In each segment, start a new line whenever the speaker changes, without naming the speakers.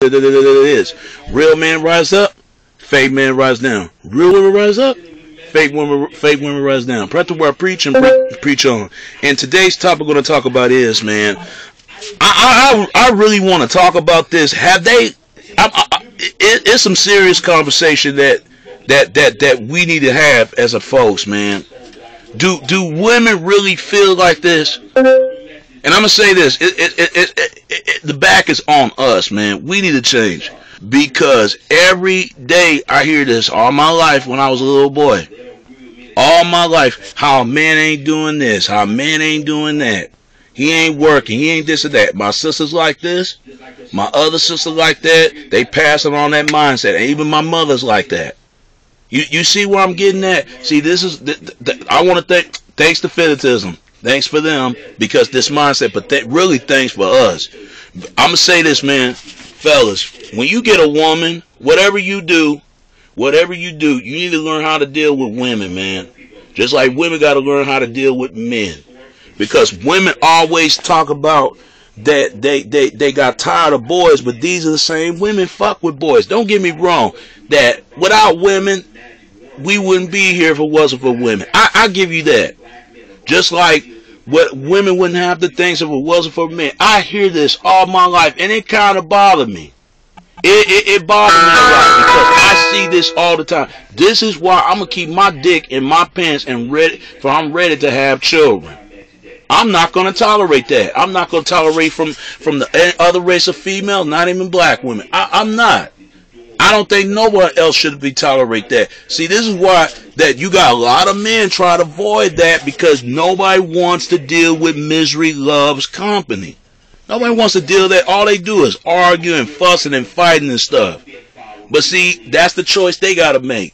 it is. Real men rise up, fake men rise down. Real women rise up, fake women rise down. Press the word preach and preach on. And today's topic we're going to talk about is, man, I really want to talk about this. Have they? It's some serious conversation that we need to have as a folks, man. Do women really feel like this? And I'm gonna say this: the back is on us, man. We need to change, because every day I hear this all my life when I was a little boy. All my life, how a man ain't doing this, how a man ain't doing that. He ain't working, he ain't this or that. My sister's like this, my other sister like that. They passing on that mindset, and even my mother's like that. You see where I'm getting at? See, this is I want to thanks to Fetitism. Thanks for them, because this mindset, but really thanks for us. I'm gonna say this, man, fellas. When you get a woman, whatever you do, you need to learn how to deal with women, man. Just like women got to learn how to deal with men, because women always talk about that they got tired of boys, but these are the same women fuck with boys. Don't get me wrong. That without women, we wouldn't be here if it wasn't for women. I give you that. Just like what women wouldn't have the things if it wasn't for men. I hear this all my life, and it kind of bothered me. It bothered me a lot, because I see this all the time. This is why I'm gonna keep my dick in my pants and I'm ready to have children. I'm not gonna tolerate that. I'm not gonna tolerate from the other race of females, not even black women. I'm not. I don't think no one else should be tolerate that. See, this is why that you got a lot of men try to avoid that, because nobody wants to deal with misery loves company. Nobody wants to deal with that. All they do is argue and fussing and fighting and stuff. But see, that's the choice they got to make.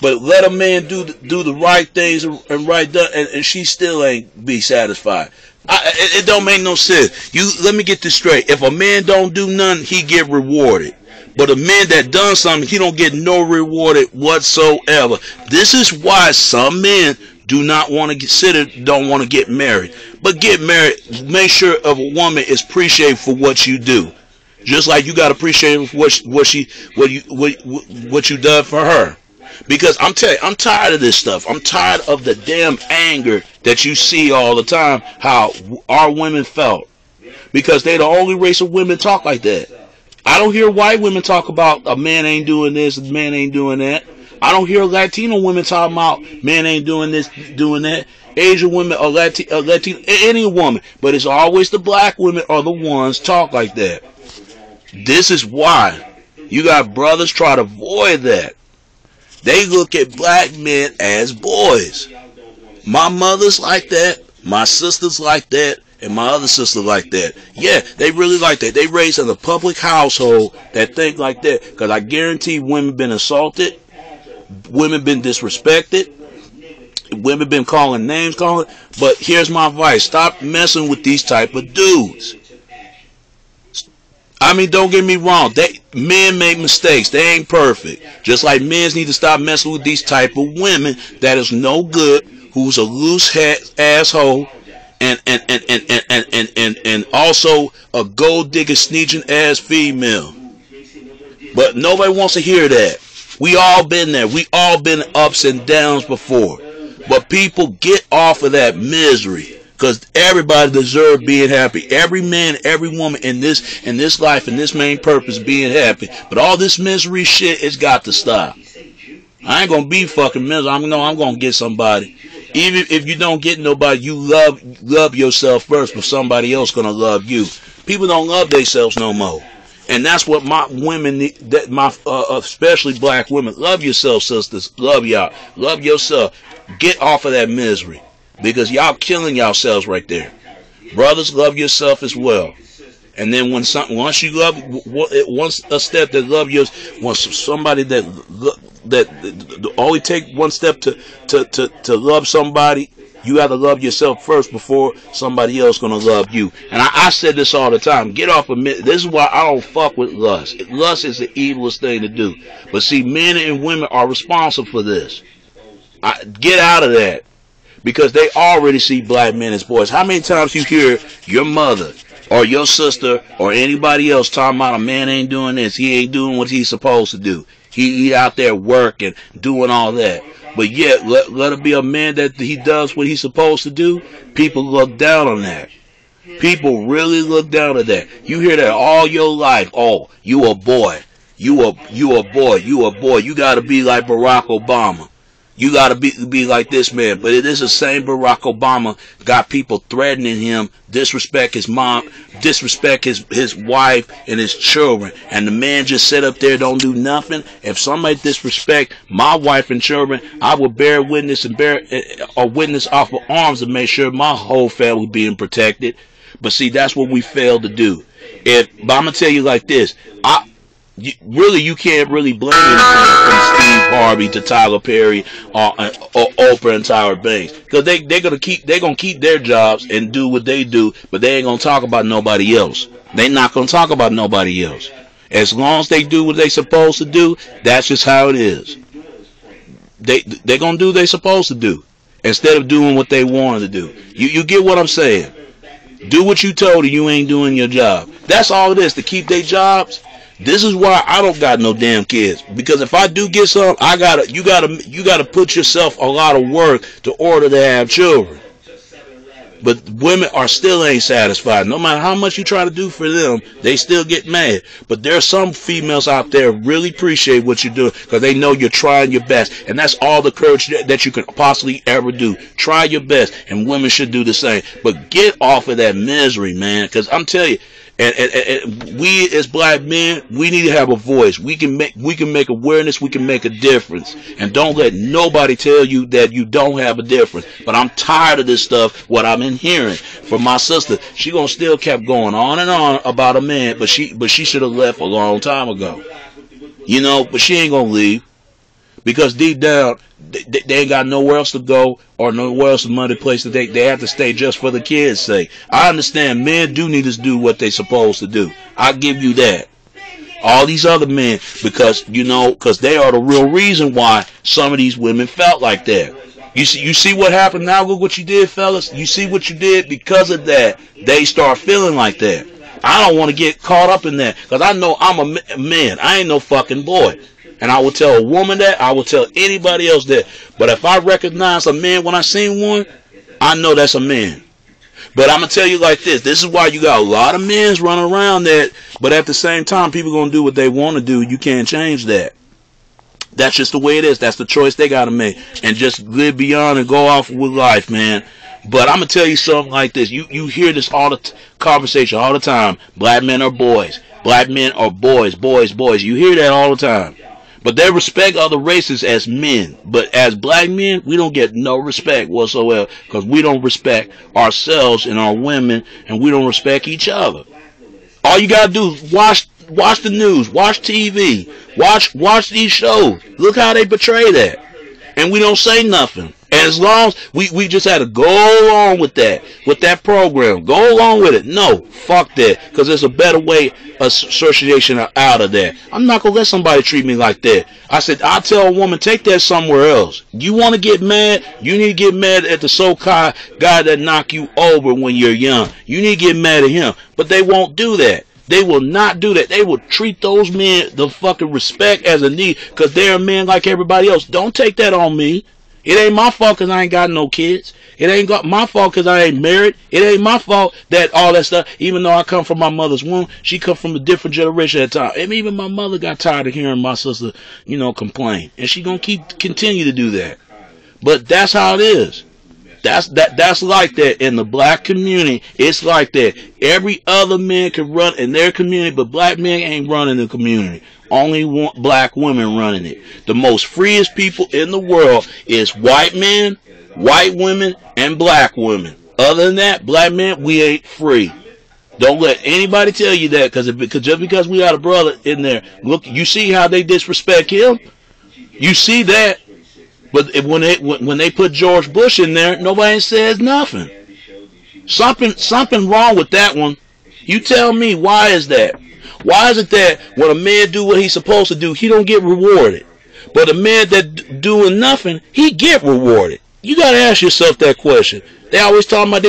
But let a man do the right things and right done, and she still ain't be satisfied. It don't make no sense. Let me get this straight. If a man don't do nothing, he get rewarded. But a man that done something, he don't get no rewarded whatsoever. This is why some men do not want to don't want to get married. But get married, make sure of a woman is appreciated for what you do. Just like you got to appreciate what you done for her. Because I'm telling you, I'm tired of this stuff. I'm tired of the damn anger that you see all the time, how our women felt. Because they're the only race of women talk like that. I don't hear white women talk about a man ain't doing this, a man ain't doing that. I don't hear Latino women talking about man ain't doing this, doing that. Asian women or Latino, any woman. But it's always the black women are the ones talk like that. This is why you got brothers try to avoid that. They look at black men as boys. My mother's like that, my sister's like that, and my other sister like that. Yeah, they really like that. They raised in a public household that think like that. Because I guarantee women been assaulted, women been disrespected, women been calling names, but here's my advice. Stop messing with these type of dudes. I mean, don't get me wrong. Men make mistakes. They ain't perfect. Just like men need to stop messing with these type of women that is no good, who's a loose asshole, and also a gold digger sneaking ass female. But nobody wants to hear that. We all been there. We all been ups and downs before. But people get off of that misery. Because everybody deserves being happy. Every man, every woman in this life, in this main purpose, being happy. But all this misery shit has got to stop. I ain't gonna be fucking miserable. I'm gonna get somebody. Even if you don't get nobody, you love yourself first, but somebody else gonna love you. People don't love themselves no more. And that's what my women need, especially black women. Love yourself, sisters. Love y'all. Love yourself. Get off of that misery. Because y'all killing yourselves right there. Brothers, love yourself as well. And then once you love, once a step that love yours, once somebody that only take one step to love somebody, you got to love yourself first before somebody else gonna love you. And I said this all the time. Get off of this is why I don't fuck with lust. Lust is the evilest thing to do. But see, men and women are responsible for this. Get out of that. Because they already see black men as boys. How many times you hear your mother or your sister or anybody else talking about a man ain't doing this, he ain't doing what he's supposed to do. He out there working, doing all that. But yet, let it be a man that he does what he's supposed to do. People look down on that. People really look down at that. You hear that all your life. Oh, you a boy. You a boy. You a boy. You got to be like Barack Obama. You got to be like this man. But it is the same Barack Obama got people threatening him, disrespect his mom, disrespect his wife and his children. And the man just sit up there, don't do nothing. If somebody disrespect my wife and children, I will bear witness and bear a witness off of arms to make sure my whole family being protected. But see, that's what we failed to do. But I'm going to tell you like this. You can't really blame anything from Steve Harvey to Tyler Perry or Oprah and Tyra Banks, because they're gonna keep their jobs and do what they do, but they ain't gonna talk about nobody else. They're not gonna talk about nobody else. As long as they do what they supposed to do, that's just how it is. They're gonna do what they supposed to do instead of doing what they wanted to do. You get what I'm saying? Do what you told her, you ain't doing your job. That's all it is, to keep their jobs. This is why I don't got no damn kids. Because if I do get some, you gotta put yourself a lot of work to order to have children. But women still ain't satisfied. No matter how much you try to do for them, they still get mad. But there are some females out there really appreciate what you're doing, because they know you're trying your best. And that's all the courage that you can possibly ever do. Try your best, and women should do the same. But get off of that misery, man. Because I'm telling you, and we as black men, we need to have a voice. We can make awareness. We can make a difference. And don't let nobody tell you that you don't have a difference. But I'm tired of this stuff. What I've been hearing from my sister, she gonna still kept going on and on about a man, but she should have left a long time ago. You know, but she ain't gonna leave, because deep down they ain't got nowhere else to go or nowhere else to money place that they have to stay just for the kids' sake. I understand men do need to do what they supposed to do. I give you that. All these other men, because they are the real reason why some of these women felt like that. You see what happened now? Look what you did, fellas. You see what you did? Because of that, they start feeling like that. I don't want to get caught up in that, because I know I'm a man. I ain't no fucking boy. And I will tell a woman that. I will tell anybody else that. But if I recognize a man when I seen one, I know that's a man. But I'm going to tell you like this. This is why you got a lot of men running around that. But at the same time, people going to do what they want to do. You can't change that. That's just the way it is. That's the choice they got to make. And just live beyond and go off with life, man. But I'm going to tell you something like this. You hear this all the conversation all the time. Black men are boys. Black men are boys, boys, boys. You hear that all the time. But they respect other races as men. But as black men, we don't get no respect whatsoever, because we don't respect ourselves and our women, and we don't respect each other. All you got to do is watch the news, watch TV, watch these shows. Look how they portray that. And we don't say nothing. And as long as we just had to go along with that program, go along with it. No, fuck that, because there's a better way association out of that. I'm not going to let somebody treat me like that. I said, I'll tell a woman, take that somewhere else. You want to get mad? You need to get mad at the so-called guy that knocked you over when you're young. You need to get mad at him. But they won't do that. They will not do that. They will treat those men the fucking respect as a need, because they're a man like everybody else. Don't take that on me. It ain't my fault because I ain't got no kids. It ain't my fault because I ain't married. It ain't my fault that all that stuff, even though I come from my mother's womb, she come from a different generation at the time. And even my mother got tired of hearing my sister, complain. And she gonna continue to do that. But that's how it is. That's like that in the black community. It's like that. Every other man can run in their community, but black men ain't running the community. Only black women running it. The most freest people in the world is white men, white women, and black women. Other than that, black men, we ain't free. Don't let anybody tell you that, because just because we got a brother in there, look, you see how they disrespect him? You see that? But when they put George Bush in there, nobody says nothing. Something wrong with that one. You tell me, why is that? Why is it that when a man do what he's supposed to do, he don't get rewarded? But a man that doing nothing, he get rewarded. You got to ask yourself that question. They always talking about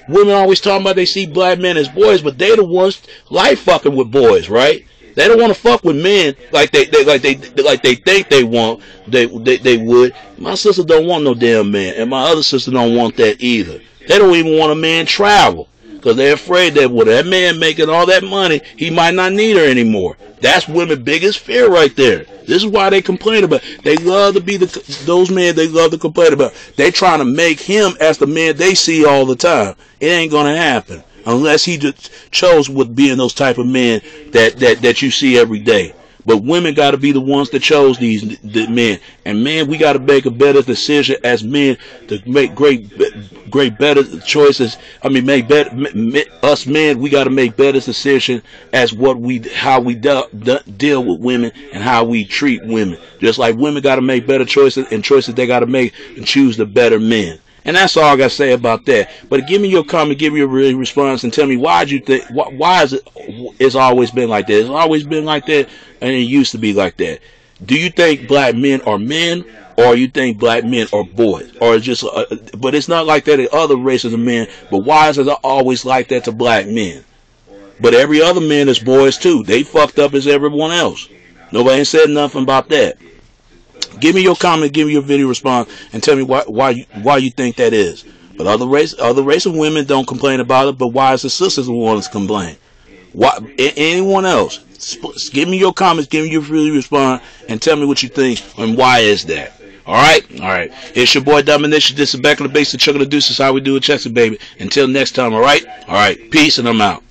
women always talking about they see black men as boys, but they the ones like fucking with boys, right? They don't want to fuck with men like they think they want. They would. My sister don't want no damn man, and my other sister don't want that either. They don't even want a man travel because they're afraid that with that man making all that money, he might not need her anymore. That's women's biggest fear right there. This is why they complain about it. They love to be those men they love to complain about. They trying to make him as the man they see all the time. It ain't gonna happen unless he just chose with being those type of men that you see every day. But women got to be the ones that chose the men. And man, we got to make a better decision as men to make great better choices. I mean, us men, we got to make better decisions as how we deal with women and how we treat women. Just like women got to make better choices and choices they got to make and choose the better men. And that's all I got to say about that. But give me your comment, give me your response, and tell me why is it's always been like that? It's always been like that, and it used to be like that. Do you think black men are men, or you think black men are boys, or just? But it's not like that in other races of men. But why is it always like that to black men? But every other man is boys too. They fucked up as everyone else. Nobody ain't said nothing about that. Give me your comment, give me your video response, and tell me why you think that is. But other race of women don't complain about it, but why is the sisters the ones to complain? Why anyone else? Give me your comments, give me your video response, and tell me what you think and why is that. Alright? Alright. It's your boy Domination. This is Back on the Base, the Chuck of the Deuces. How we do it, Chester, baby. Until next time, alright? Alright. Peace, and I'm out.